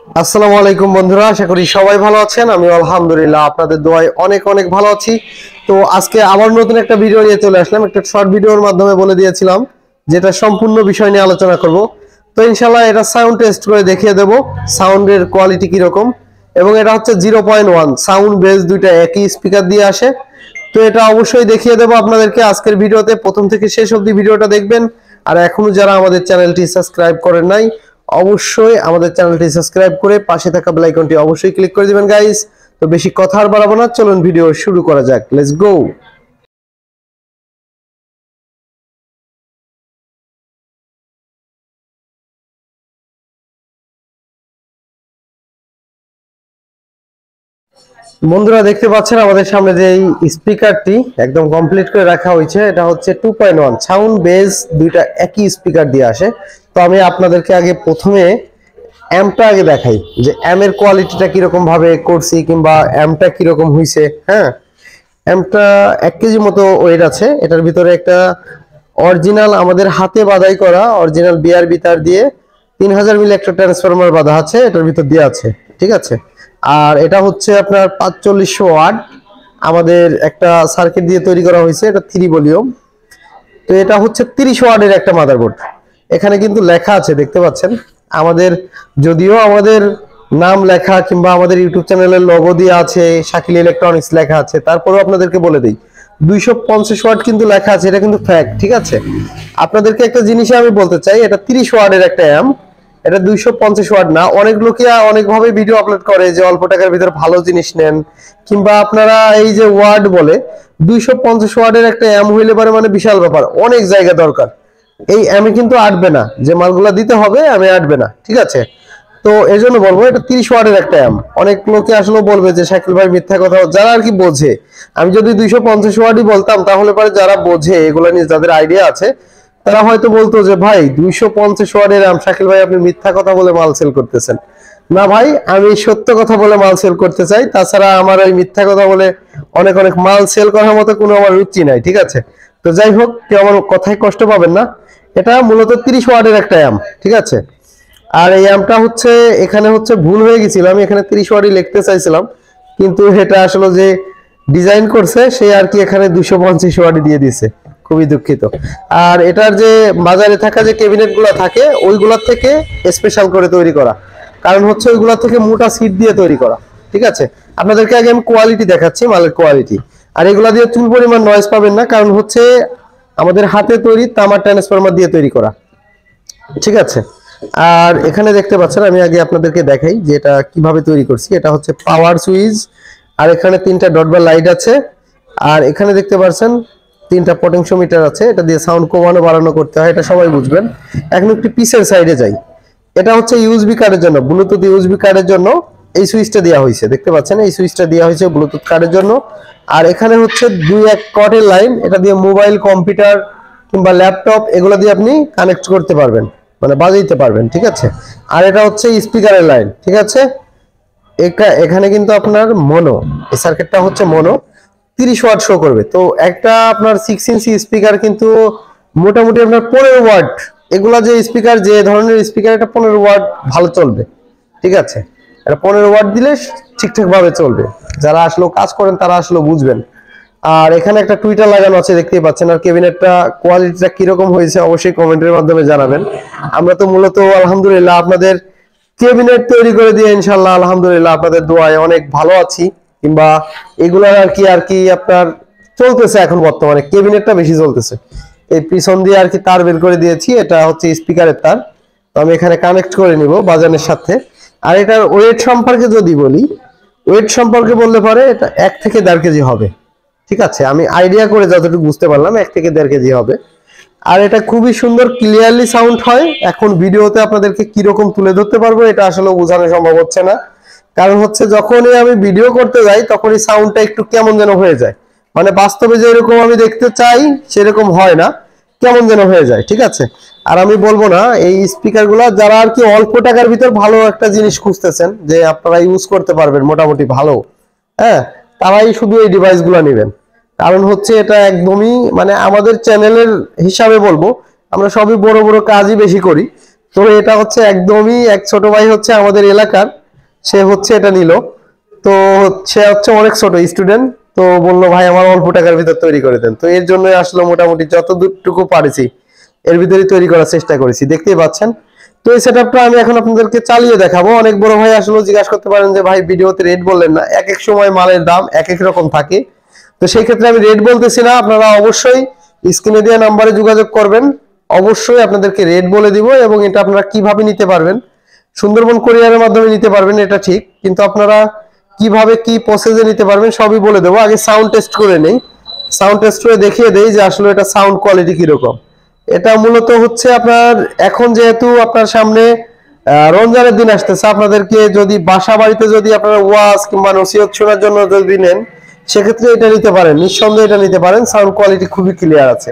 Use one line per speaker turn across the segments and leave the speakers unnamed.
আসসালামু আলাইকুম বন্ধুরা, আশা করি সবাই ভালো আছেন। আমি আলহামদুলিল্লাহ আপনাদের দোয়ায় অনেক অনেক ভালো আছি। তো আজকে আবার নতুন একটা ভিডিও নিয়ে চলে আসলাম। একটা শর্ট ভিডিওর মাধ্যমে বলে দিয়েছিলাম যেটা সম্পূর্ণ বিষয় নিয়ে আলোচনা করব। তো ইনশাআল্লাহ এটা সাউন্ড টেস্ট করে দেখিয়ে দেব সাউন্ডের কোয়ালিটি কিরকম। এবং এটা হচ্ছে 0.1 সাউন্ড বেস দুইটা একই স্পিকার দিয়ে আসে। তো এটা অবশ্যই দেখিয়ে দেব আপনাদেরকে আজকের ভিডিওতে। প্রথম থেকে শেষ অবধি ভিডিওটা দেখবেন। আর এখনো যারা আমাদের চ্যানেলটি সাবস্ক্রাইব করেন নাই, অবশ্যই আমাদের চ্যানেলটি সাবস্ক্রাইব করে পাশে থাকা বেল আইকনটি অবশ্যই ক্লিক করে দিবেন গাইস। তো বেশি কথা আর বাড়াবো না, চলুন ভিডিও শুরু করা যাক। Let's go. বন্ধুরা দেখতে পাচ্ছেন আমাদের সামনে যে এই স্পিকারটি একদম কমপ্লিট করে রাখা হয়েছে, এটা হচ্ছে 2.1 সাউন্ড বেস দুইটা একই স্পিকার দিয়ে আসে। তো আমি আপনাদেরকে আগে প্রথমে অ্যাম্পটা আগে দেখাই যে অ্যামের কোয়ালিটিটা কিরকম ভাবে করছি কিংবা অ্যাম্পটা কিরকম হয়েছে। হ্যাঁ, অ্যাম্পটা 1 কেজি মতো ওয়েট আছে। এটার ভিতরে একটা অরিজিনাল আমাদের হাতে বাধাই করা অরিজিনাল বিআরবি তার দিয়ে 3000 মিলি একটা ট্রান্সফরমার বাঁধা আছে, এটার ভিতর দিয়ে আছে। ঠিক আছে। আর এটা হচ্ছে আপনার 4500 ওয়াট আমাদের একটা সার্কিট দিয়ে তৈরি করা হয়েছে। এটা 3 ভলিউম। তো এটা হচ্ছে 30 ওয়াটের একটা মাদারবোর্ড। এখানে কিন্তু লেখা আছে, দেখতে পাচ্ছেন আমাদের, যদিও আমাদের নাম লেখা কিংবা আমাদের ইউটিউব চ্যানেলের লোগো দিয়ে আছে, শাকিল ইলেকট্রনিক্স লেখা আছে, তারপরেও আপনাদেরকে বলে দিই 250 ওয়াট কিন্তু লেখা আছে। এটা কিন্তু ফ্যাক্ট। ঠিক আছে। আপনাদেরকে একটা জিনিসে আমি বলতে চাই, এটা 30 ওয়াটের একটা অ্যাম্প। এটা 250 ওয়াট না। অনেক লোকে অনেকভাবে ভিডিও আপলোড করে যে অল্প টাকার ভিতরে ভালো জিনিস নেন, কিংবা আপনারা এই যে ওয়াট বলে 250 ওয়াটের একটা অ্যাম্প হইলে পারে মানে বিশাল ব্যাপার, অনেক জায়গা দরকার। এই আমি কিন্তু আটবে না, যে মালগুলা দিতে হবে আমি আটবে না। ঠিক আছে। তো এই জন্য বলবো এটা 30 ওয়াটের একটা অ্যাম্প। অনেক লোকে আসলে বলবে যে শাকিল ভাই মিথ্যা কথা, যারা আর কি বোঝে। আমি যদি 250 ওয়াটই বলতাম তাহলে পরে যারা বোঝে, এগুলো নিয়ে যাদের আইডিয়া আছে, তারা হয়তো বলতো যে ভাই 250 ওয়াটের অ্যাম্প, শাকিল ভাই আপনি মিথ্যা কথা বলে মাল সেল করতেছেন। না ভাই, আমি সত্য কথা বলে মাল সেল করতে চাই। তাছাড়া আমার ওই মিথ্যা কথা বলে অনেক অনেক মাল সেল করার মতো কোনো আমার রুচি নাই। ঠিক আছে। তো যাই হোক, কেউ আমার কথায় কষ্ট পাবেন না। এটা মূলত 30 ওয়াটের একটা অ্যাম্প। ঠিক আছে। আর এই অ্যাম্পটা হচ্ছে, এখানে হচ্ছে ভুল হয়ে গেছিল, আমি এখানে 30 ওয়াটই লিখতে চাইছিলাম, কিন্তু এটা আসলে যে ডিজাইন করছে সে আর কি এখানে 250 ওয়াটই দিয়ে দিছে। খুবই দুঃখিত। আর এটার যে বাজারে থাকা যে ক্যাবিনেট গুলো থাকে ওইগুলোর থেকে স্পেশাল করে তৈরি করা, কারণ হচ্ছে ওইগুলোর থেকে মোটা সিট দিয়ে তৈরি করা। ঠিক আছে। আপনাদেরকে আগে আমি কোয়ালিটি দেখাচ্ছি, মালের কোয়ালিটি। আর এগুলা দিয়ে চুল পরিমাণ নয়েজ পাবেন না, কারণ হচ্ছে আমাদের হাতে তৈরি তামার ট্রান্সফরমার দিয়ে তৈরি করা। ঠিক আছে। আর এখানে দেখতে পাচ্ছেন, আমি আগে আপনাদেরকে দেখাই যে এটা কিভাবে তৈরি করছি। এটা হচ্ছে পাওয়ার সুইচ, আর এখানে 3টা ডট বা লাইট আছে। আর এখানে দেখতে পাচ্ছেন 3টা পটেনশিওমিটার আছে। এটা দিয়ে সাউন্ড কমানো বাড়ানো করতে হয়, এটা সবাই বুঝবেন। এখন একটু পিসের সাইডে যাই। এটা হচ্ছে ইউএসবি কার্ডের জন্য, ব্লুটুথ ইউএসবি কার্ডের জন্য এই সুইচটা দেওয়া হয়েছে। দেখতে পাচ্ছেন এই সুইচটা দেওয়া হয়েছে ব্লুটুথ কার্ডের জন্য। আর এখানে হচ্ছে 2-1 কটের লাইন, এটা দিয়ে মোবাইল, কম্পিউটার কিংবা ল্যাপটপ এগুলো দিয়ে আপনি কানেক্ট করতে পারবেন, মানে বাজাইতে পারবেন। ঠিক আছে। আর এটা হচ্ছে স্পিকারের লাইন। ঠিক আছে। এখানে কিন্তু আপনার মনো, এই সার্কিটটা হচ্ছে মনো, 30 ওয়াট শো করবে। তো একটা আপনার 6 ইঞ্চি স্পিকার কিন্তু মোটামুটি আপনার 15 ওয়াট, এগুলা যে স্পিকার, যে ধরনের স্পিকার, এটা 15 ওয়াট ভালো চলবে। ঠিক আছে। এটা 15 ওয়াট দিলে ঠিকঠাক ভাবে চলবে। যারা আসলে কাজ করেন তারা আসলে বুঝবেন। আর এখানে একটা টুইটার লাগানো আছে, দেখতেই পাচ্ছেন। আর ক্যাবিনেটটা কোয়ালিটিটা কিরকম হয়েছে অবশ্যই কমেন্টের মাধ্যমে জানাবেন। আমরা তো মূলত আলহামদুলিল্লাহ আপনাদের ক্যাবিনেট তৈরি করে দিয়ে ইনশাআল্লাহ আলহামদুলিল্লাহ আপনাদের দোয়ায় অনেক ভালো আছি, কিংবা এগুলার আর কি আপনার চলতেছে। এখন বর্তমানে ক্যাবিনেটটা বেশি চলতেছে। এই পিছন দিয়ে আর কি তার বের করে দিয়েছি, এটা হচ্ছে স্পিকারের তার। তো আমি এখানে কানেক্ট করে নিব বাজানের সাথে। আর এটার ওয়েট সম্পর্কে যদি বলি, ওয়েট সম্পর্কে বললে পরে এটা 1 থেকে 1.5 কেজি হবে। ঠিক আছে। আমি আইডিয়া করে যতটুকু বুঝতে পারলাম 1 থেকে 1.5 কেজি হবে। আর এটা খুবই সুন্দর ক্লিয়ারলি সাউন্ড হয়। এখন ভিডিওতে আপনাদেরকে কিরকম তুলে ধরতে পারবো এটা আসলে বোঝানো সম্ভব হচ্ছে না, কারণ হচ্ছে যখনই আমি ভিডিও করতে যাই তখনই সাউন্ডটা একটু কেমন যেন হয়ে যায়, মানে বাস্তবে যেরকম আমি দেখতে চাই সেরকম হয় না, কেমন যেন হয়ে যায়। ঠিক আছে। আর আমি বলবো না, এই স্পিকার গুলা যারা আর কি অল্প টাকার ভিতর ভালো একটা জিনিস খুঁজতেছেন যে আপনারা ইউজ করতে পারবেন মোটামুটি ভালো, হ্যাঁ, তারাই শুধু এই ডিভাইস গুলা নেবেন। কারণ হচ্ছে এটা একদমই, মানে আমাদের চ্যানেলের হিসাবে বলবো, আমরা সবই বড় বড় কাজই বেশি করি। তো এটা হচ্ছে একদমই এক ছোট ভাই হচ্ছে আমাদের এলাকার, সে হচ্ছে এটা নিল। তো সে হচ্ছে অনেক ছোট স্টুডেন্ট, তো বললো ভাই আমার অল্প টাকার ভিতর তৈরি করে দেন। তো এর জন্য আসলে মোটামুটি যত দূরটুকু পারেছি এর ভিতরে তৈরি করার চেষ্টা করেছি, দেখতেই পাচ্ছেন। তো এই সেটআপটা আমি এখন আপনাদেরকে চালিয়ে দেখাবো। অনেক বড় ভাই আসলে জিজ্ঞাসা করতে পারেন যে ভাই ভিডিওতে রেট বললেন না, এক এক সময় মালের দাম এক এক রকম থাকে। তো সেই ক্ষেত্রে আমি রেট বলতেছি না, আপনারা অবশ্যই স্ক্রিনে দেওয়া নাম্বারে যোগাযোগ করবেন, অবশ্যই আপনাদেরকে রেট বলে দিব। এবং এটা আপনারা কিভাবে নিতে পারবেন, সুন্দরবন কোরিয়ারের মাধ্যমে নিতে পারবেন এটা ঠিক, কিন্তু আপনারা কিভাবে কি প্রসেসে নিতে পারবেন সবই বলে দেবো। আগে সাউন্ড টেস্ট করে নেই, সাউন্ড টেস্ট করে দেখিয়ে দেই যে আসলে এটা সাউন্ড কোয়ালিটি কিরকম। এটা মূলত হচ্ছে আপনার এখন যেহেতু আপনার সামনে রমজানের দিন আসতেছে, আপনাদেরকে যদি বাসা বাড়িতে যদি আপনারা ওয়াজ কিংবা নসিহত শোনার জন্য যদি নেন, সেক্ষেত্রে এটা নিতে পারেন, নিঃসন্দেহে এটা নিতে পারেন, সাউন্ড কোয়ালিটি খুবই ক্লিয়ার আছে।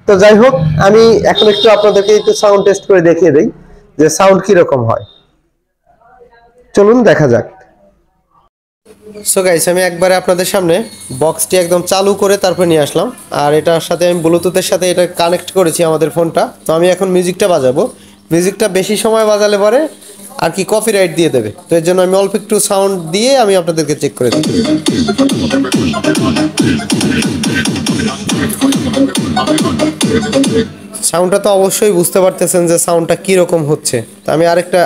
তো যাই হোক, আমি এখন একটু আপনাদেরকে একটু সাউন্ড টেস্ট করে দেখিয়ে দেই যে সাউন্ড কিরকম হয়। চলুন দেখা যাক। সো গাইস, আমি একবারে আপনাদের সামনে বক্সটি একদম চালু করে তারপর নিয়ে আসলাম, আর এটার সাথে আমি ব্লুটুথের সাথে এটা কানেক্ট করেছি আমাদের ফোনটা। তো আমি এখন মিউজিকটা বাজাবো, মিউজিকটা বেশি সময় বাজালে পরে আর কি কপিরাইট দিয়ে দেবে। তো এর জন্য আমি অল্প একটু সাউন্ড দিয়ে আমি আপনাদেরকে চেক করে দিই। সাউন্ডটা তো অবশ্যই বুঝতে পারতেছেন যে সাউন্ডটা কীরকম হচ্ছে। তো আমি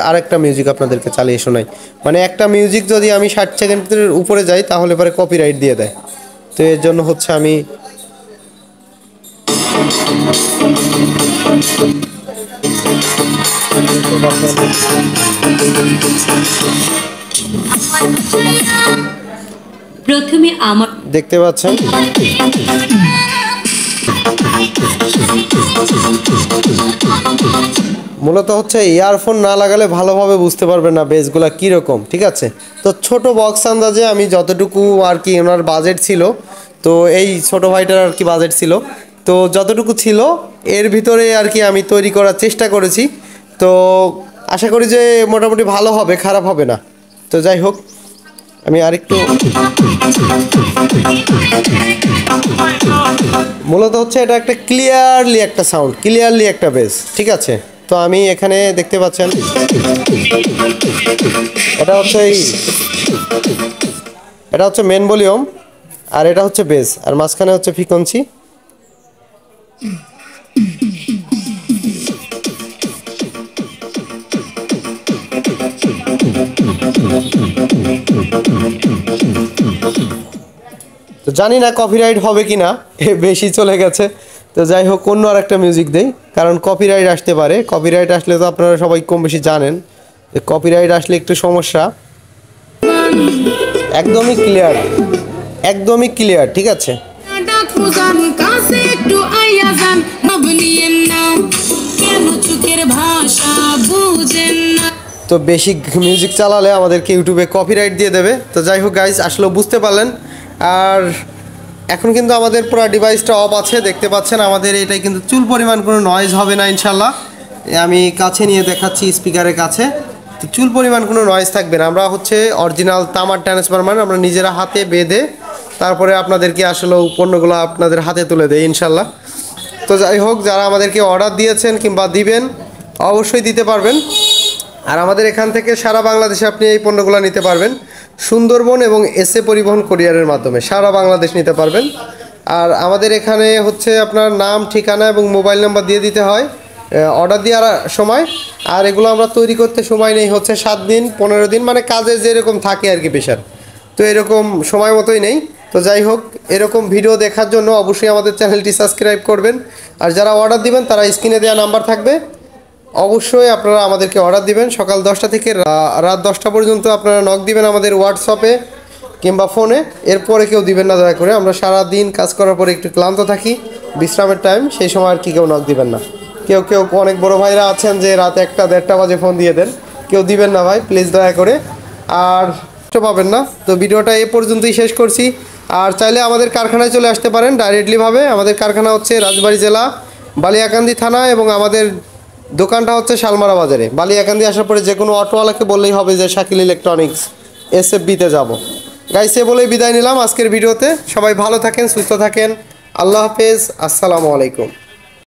আরেকটা মিউজিক আপনাদেরকে চালিয়ে শোনাই। মানে একটা মিউজিক যদি আমি 60 সেকেন্ডের উপরে যাই তাহলে পরে কপিরাইট দিয়ে দেয়। তো এর জন্য হচ্ছে আমি প্রথমে আমার দেখতে পাচ্ছেন মূলত হচ্ছে ইয়ারফোন না লাগালে ভালোভাবে বুঝতে পারবেন না বেসগুলা কীরকম, ঠিক আছে। তো ছোট বক্স আন্দাজে আমি যতটুকু আর কি ওনার বাজেট ছিল, তো এই ছোট ভাইটার আর কি বাজেট ছিল, তো যতটুকু ছিল এর ভিতরে আর কি আমি তৈরি করার চেষ্টা করেছি। তো আশা করি যে মোটামুটি ভালো হবে, খারাপ হবে না। তো যাই হোক, আমি আরেকটু মূলত হচ্ছে এটা একটা ক্লিয়ারলি একটা সাউন্ড, ক্লিয়ারলি একটা বেস, ঠিক আছে। তো আমি এখানে দেখতে পাচ্ছেন এটা হচ্ছে মেন ভলিউম, আর এটা হচ্ছে বেস, আর মাঝখানে হচ্ছে ফ্রিকোয়েন্সি। তো জানি না কপিরাইট হবে কি না, বেশি চলে গেছে। তো যাই হোক, অন্য আর একটা মিউজিক দেই, কারণ কপিরাইট আসতে পারে। কপিরাইট আসলে তো আপনারা সবাই কম বেশি জানেন যে কপিরাইট আসলে একটু সমস্যা। একদমই ক্লিয়ার, একদমই ক্লিয়ার, ঠিক আছে। তো বেশি মিউজিক চালালে আমাদেরকে ইউটিউবে কপিরাইট দিয়ে দেবে। তো যাই হোক গাইস, আসলে বুঝতে পারলেন। আর এখন কিন্তু আমাদের পুরো ডিভাইসটা অফ আছে, দেখতে পাচ্ছেন। আমাদের এটাই কিন্তু চুল পরিমাণ কোনো নয়েজ হবে না ইনশাল্লাহ। আমি কাছে নিয়ে দেখাচ্ছি স্পিকারের কাছে, তো চুল পরিমাণ কোনো নয়েজ থাকবে না। আমরা হচ্ছে অরিজিনাল তামার ট্রান্সফরমার আমরা নিজেরা হাতে বেঁধে তারপরে আপনাদেরকে আসলে পণ্যগুলো আপনাদের হাতে তুলে দেয় ইনশাল্লাহ। তো যাই হোক, যারা আমাদেরকে অর্ডার দিয়েছেন কিংবা দিবেন অবশ্যই দিতে পারবেন। আর আমাদের এখান থেকে সারা বাংলাদেশে আপনি এই পণ্যগুলো নিতে পারবেন সুন্দরবন এবং এসএ পরিবহন কোরিয়ারের মাধ্যমে সারা বাংলাদেশ নিতে পারবেন। আর আমাদের এখানে হচ্ছে আপনার নাম, ঠিকানা এবং মোবাইল নাম্বার দিয়ে দিতে হয় অর্ডার দেওয়ার সময়। আর এগুলো আমরা তৈরি করতে সময় নেই হচ্ছে 7 দিন 15 দিন, মানে কাজের যেরকম থাকে আর কি প্রেশার, তো এরকম সময় মতোই নেই। তো যাই হোক, এরকম ভিডিও দেখার জন্য অবশ্যই আমাদের চ্যানেলটি সাবস্ক্রাইব করবেন। আর যারা অর্ডার দিবেন তারা স্ক্রিনে দেওয়া নাম্বার থাকবে, অবশ্যই আপনারা আমাদেরকে অর্ডার দিবেন। সকাল 10টা থেকে রাত 10টা পর্যন্ত আপনারা নক দিবেন আমাদের হোয়াটসঅ্যাপে কিংবা ফোনে, এরপরে কেউ দিবেন না দয়া করে। আমরা সারা দিন কাজ করার পরে একটু ক্লান্ত থাকি, বিশ্রামের টাইম, সেই সময় আর কি কেউ নক দিবেন না। কেউ অনেক বড় ভাইরা আছেন যে রাত 1টা 1:30 বাজে ফোন দিয়ে দেন, কেউ দিবেন না ভাই, প্লিজ দয়া করে। আর পাবেন না। তো ভিডিওটা এ পর্যন্তই শেষ করছি। আর চাইলে আমাদের কারখানায় চলে আসতে পারেন ডাইরেক্টলিভাবে। আমাদের কারখানা হচ্ছে রাজবাড়ী জেলা, বালিয়াকান্দি থানা, এবং আমাদের দোকানটা হচ্ছে শালমারা বাজারে। বালিয়াকান্দি আসার পরে যে কোনো অটোওয়ালাকে বললেই হবে যে শাকিল ইলেকট্রনিক্স SFB-তে যাব। গাইসে বলেই বিদায় নিলাম আজকের ভিডিওতে। সবাই ভালো থাকেন, সুস্থ থাকেন, আল্লাহ হাফেজ, আসসালামু আলাইকুম।